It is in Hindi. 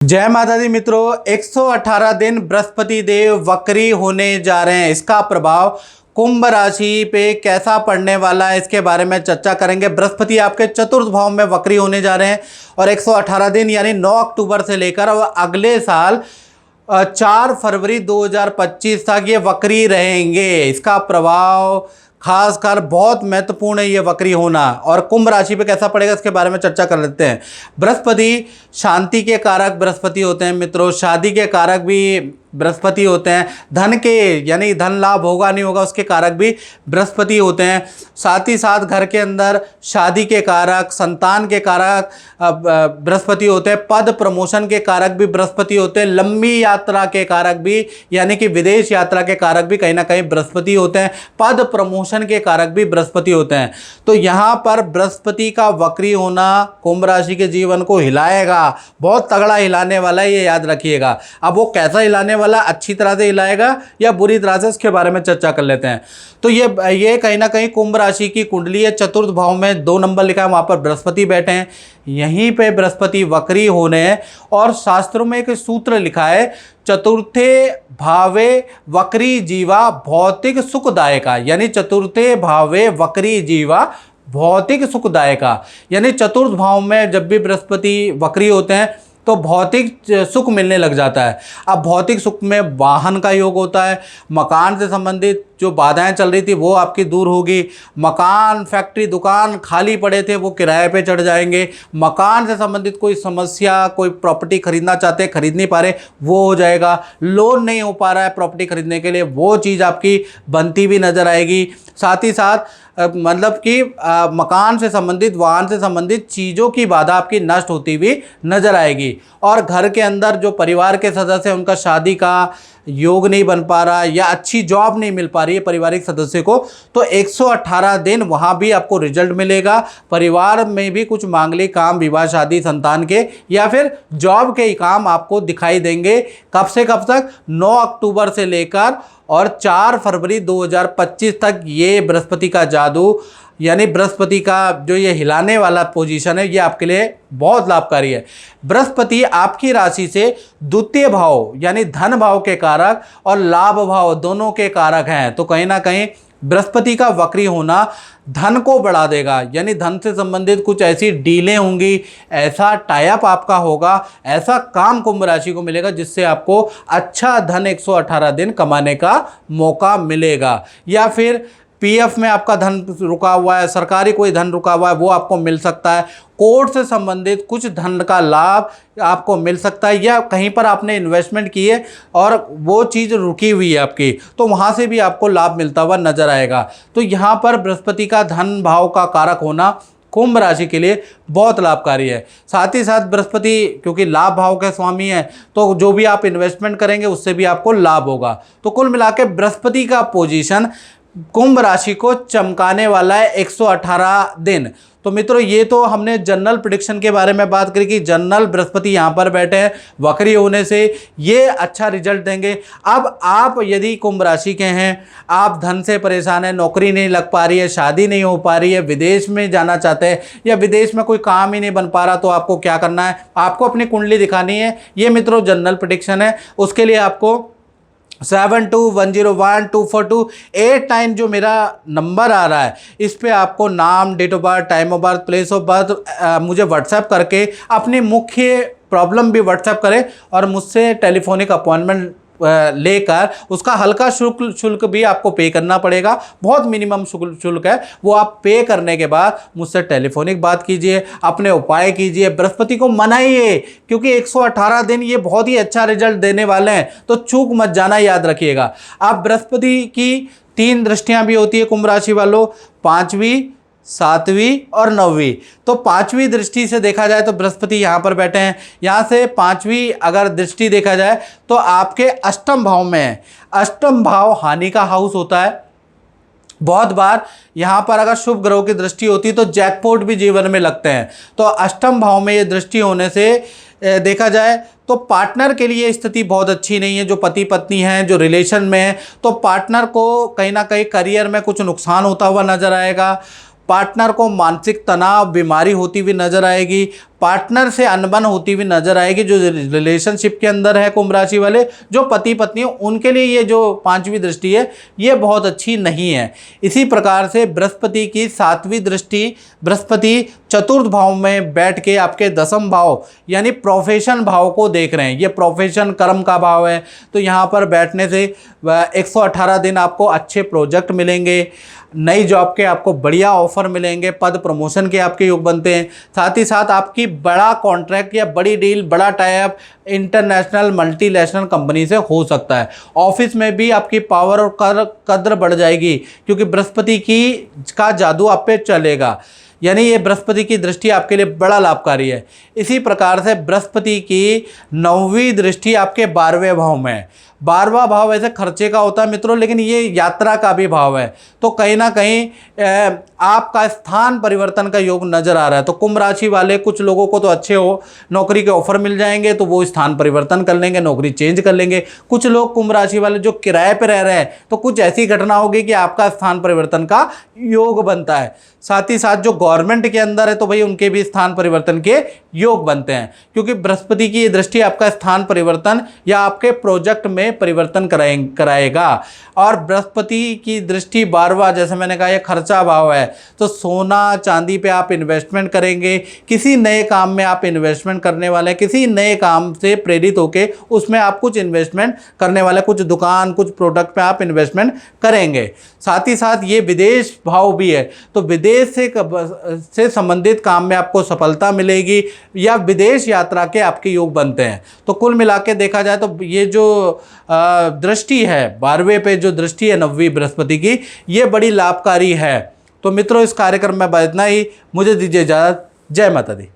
जय माता दी मित्रों, 118 दिन बृहस्पति देव वक्री होने जा रहे हैं। इसका प्रभाव कुंभ राशि पे कैसा पड़ने वाला है, इसके बारे में चर्चा करेंगे। बृहस्पति आपके चतुर्थ भाव में वक्री होने जा रहे हैं और 118 दिन यानी 9 अक्टूबर से लेकर और अगले साल 4 फरवरी 2025 तक ये वक्री रहेंगे। इसका प्रभाव खासकर बहुत महत्वपूर्ण है ये वक्री होना। और कुंभ राशि पे कैसा पड़ेगा इसके बारे में चर्चा कर लेते हैं। बृहस्पति शांति के कारक बृहस्पति होते हैं मित्रों, शादी के कारक भी बृहस्पति होते हैं, धन के यानी धन लाभ होगा नहीं होगा उसके कारक भी बृहस्पति होते हैं। साथ ही साथ घर के अंदर शादी के कारक, संतान के कारक बृहस्पति होते हैं, पद प्रमोशन के कारक भी बृहस्पति होते हैं, लंबी यात्रा के कारक भी यानी कि विदेश यात्रा के कारक भी कहीं ना कहीं बृहस्पति होते हैं, पद प्रमोशन के कारक भी बृहस्पति होते हैं। तो यहाँ पर बृहस्पति का वक्री होना कुंभ राशि के जीवन को हिलाएगा, बहुत तगड़ा हिलाने वाला है, ये याद रखिएगा। अब वो कैसा हिलाने वाला, अच्छी तरह से हिलाएगा या बुरी तरह से, इसके बारे में चर्चा कर लेते हैं। तो ये कहीं ना कहीं कुंभ राशि की कुंडली है, चतुर्थ भाव में 2 नंबर लिखा है, वहां पर बृहस्पति बैठे हैं, यहीं पे बृहस्पति वक्री होने हैं। और शास्त्रों में एक सूत्र लिखा है, चतुर्थे भावे वक्री जीवा भौतिक सुखदायका, यानी चतुर्थे भावे वक्री जीवा भौतिक सुखदायका, यानी चतुर्थ भाव में जब भी बृहस्पति वक्री होते हैं तो भौतिक सुख मिलने लग जाता है। अब भौतिक सुख में वाहन का योग होता है, मकान से संबंधित जो बाधाएं चल रही थी वो आपकी दूर होगी, मकान, फैक्ट्री, दुकान खाली पड़े थे वो किराए पे चढ़ जाएंगे, मकान से संबंधित कोई समस्या, कोई प्रॉपर्टी खरीदना चाहते हैं खरीद नहीं पा रहे वो हो जाएगा, लोन नहीं हो पा रहा है प्रॉपर्टी खरीदने के लिए वो चीज़ आपकी बनती भी नज़र आएगी। साथ ही साथ मतलब कि मकान से संबंधित, वाहन से संबंधित चीज़ों की बाधा आपकी नष्ट होती हुई नजर आएगी। और घर के अंदर जो परिवार के सदस्य हैं उनका शादी का योग नहीं बन पा रहा या अच्छी जॉब नहीं मिल पा रही है पारिवारिक सदस्य को, तो 118 दिन वहाँ भी आपको रिजल्ट मिलेगा। परिवार में भी कुछ मांगलिक काम, विवाह, शादी, संतान के या फिर जॉब के काम आपको दिखाई देंगे। कब से कब तक? 9 अक्टूबर से लेकर और 4 फरवरी 2025 तक ये बृहस्पति का जादू यानी बृहस्पति का जो ये हिलाने वाला पोजीशन है ये आपके लिए बहुत लाभकारी है। बृहस्पति आपकी राशि से द्वितीय भाव यानी धन भाव के कारक और लाभ भाव दोनों के कारक हैं। तो कहीं ना कहीं बृहस्पति का वक्री होना धन को बढ़ा देगा, यानी धन से संबंधित कुछ ऐसी डीलें होंगी, ऐसा टाइप आपका होगा, ऐसा काम कुंभ राशि को मिलेगा जिससे आपको अच्छा धन 118 दिन कमाने का मौका मिलेगा। या फिर पीएफ में आपका धन रुका हुआ है, सरकारी कोई धन रुका हुआ है वो आपको मिल सकता है, कोर्ट से संबंधित कुछ धन का लाभ आपको मिल सकता है, या कहीं पर आपने इन्वेस्टमेंट की है और वो चीज़ रुकी हुई है आपकी तो वहाँ से भी आपको लाभ मिलता हुआ नजर आएगा। तो यहाँ पर बृहस्पति का धन भाव का कारक होना कुंभ राशि के लिए बहुत लाभकारी है। साथ ही साथ बृहस्पति क्योंकि लाभ भाव के स्वामी हैं तो जो भी आप इन्वेस्टमेंट करेंगे उससे भी आपको लाभ होगा। तो कुल मिला के बृहस्पति का पोजीशन कुंभ राशि को चमकाने वाला है 118 दिन। तो मित्रों ये तो हमने जनरल प्रेडिक्शन के बारे में बात करी कि जनरल बृहस्पति यहाँ पर बैठे हैं, वक्री होने से ये अच्छा रिजल्ट देंगे। अब आप यदि कुंभ राशि के हैं, आप धन से परेशान हैं, नौकरी नहीं लग पा रही है, शादी नहीं हो पा रही है, विदेश में जाना चाहते हैं या विदेश में कोई काम ही नहीं बन पा रहा, तो आपको क्या करना है? आपको अपनी कुंडली दिखानी है। ये मित्रों जनरल प्रेडिक्शन है, उसके लिए आपको 7210124289 जो मेरा नंबर आ रहा है इस पे आपको नाम, date of birth, time of birth, place of birth मुझे व्हाट्सएप करके अपनी मुख्य प्रॉब्लम भी व्हाट्सएप करें और मुझसे टेलीफोनिक अपॉइंटमेंट लेकर उसका हल्का शुल्क भी आपको पे करना पड़ेगा, बहुत मिनिमम शुल्क है, वो आप पे करने के बाद मुझसे टेलीफोनिक बात कीजिए, अपने उपाय कीजिए, बृहस्पति को मनाइए क्योंकि 118 दिन ये बहुत ही अच्छा रिजल्ट देने वाले हैं, तो चूक मत जाना, याद रखिएगा। अब बृहस्पति की 3 दृष्टियां भी होती है कुंभ राशि वालों, 5वीं, 7वीं और 9वीं। तो 5वीं दृष्टि से देखा जाए तो बृहस्पति यहाँ पर बैठे हैं, यहाँ से 5वीं अगर दृष्टि देखा जाए तो आपके अष्टम भाव में है। अष्टम भाव हानि का हाउस होता है। बहुत बार यहाँ पर अगर शुभ ग्रहों की दृष्टि होती है तो जैकपॉट भी जीवन में लगते हैं। तो अष्टम भाव में ये दृष्टि होने से देखा जाए तो पार्टनर के लिए स्थिति बहुत अच्छी नहीं है। जो पति पत्नी हैं, जो रिलेशन में हैं, तो पार्टनर को कहीं ना कहीं करियर में कुछ नुकसान होता हुआ नजर आएगा। पार्टनर को मानसिक तनाव, बीमारी होती हुई नजर आएगी। पार्टनर से अनबन होती हुई नजर आएगी। जो रिलेशनशिप के अंदर है कुंभ राशि वाले, जो पति पत्नी उनके लिए ये जो 5वीं दृष्टि है ये बहुत अच्छी नहीं है। इसी प्रकार से बृहस्पति की 7वीं दृष्टि, बृहस्पति चतुर्थ भाव में बैठ के आपके 10म भाव यानी प्रोफेशन भाव को देख रहे हैं। ये प्रोफेशन कर्म का भाव है, तो यहाँ पर बैठने से 118 दिन आपको अच्छे प्रोजेक्ट मिलेंगे, नई जॉब के आपको बढ़िया ऑफर मिलेंगे, पद प्रमोशन के आपके योग बनते हैं। साथ ही साथ आपकी बड़ा कॉन्ट्रैक्ट या बड़ी डील, बड़ा tie up international multinational company से हो सकता है। ऑफिस में भी आपकी पावर और कद्र बढ़ जाएगी, क्योंकि बृहस्पति का जादू आप पे चलेगा, यानी ये बृहस्पति की दृष्टि आपके लिए बड़ा लाभकारी है। इसी प्रकार से बृहस्पति की 9वीं दृष्टि आपके 12वें भाव में है। 12वां भाव वैसे खर्चे का होता है मित्रों, लेकिन ये यात्रा का भी भाव है, तो कहीं ना कहीं आपका स्थान परिवर्तन का योग नजर आ रहा है। तो कुंभ राशि वाले कुछ लोगों को तो अच्छे हो नौकरी के ऑफर मिल जाएंगे, तो वो स्थान परिवर्तन कर लेंगे, नौकरी चेंज कर लेंगे। कुछ लोग कुंभ राशि वाले जो किराए पे रह रहे हैं, तो कुछ ऐसी घटना होगी कि आपका स्थान परिवर्तन का योग बनता है। साथ ही साथ जो गवर्नमेंट के अंदर है, तो भाई उनके भी स्थान परिवर्तन के योग बनते हैं, क्योंकि बृहस्पति की ये दृष्टि आपका स्थान परिवर्तन या आपके प्रोजेक्ट में परिवर्तन कराएगा। और बृहस्पति की दृष्टि 12वां, जैसे मैंने कहा, ये खर्चा भाव है, तो सोना चांदी पे आप इन्वेस्टमेंट करेंगे, किसी नए काम में आप इन्वेस्टमेंट करने वाले हैं, किसी नए काम से प्रेरित होके उसमें आप कुछ इन्वेस्टमेंट करने वाले, कुछ दुकान, कुछ प्रोडक्ट पे आप इन्वेस्टमेंट करेंगे। साथ ही साथ ये विदेश भाव भी है, तो विदेश से संबंधित काम में आपको सफलता मिलेगी या विदेश यात्रा के आपके योग बनते हैं। तो कुल मिला के देखा जाए तो ये जो दृष्टि है 12वें पे, जो दृष्टि है 9वीं बृहस्पति की, ये बड़ी लाभकारी है। तो मित्रों, इस कार्यक्रम में इतना ही। मुझे दीजिए इजाज़त। जय माता दी।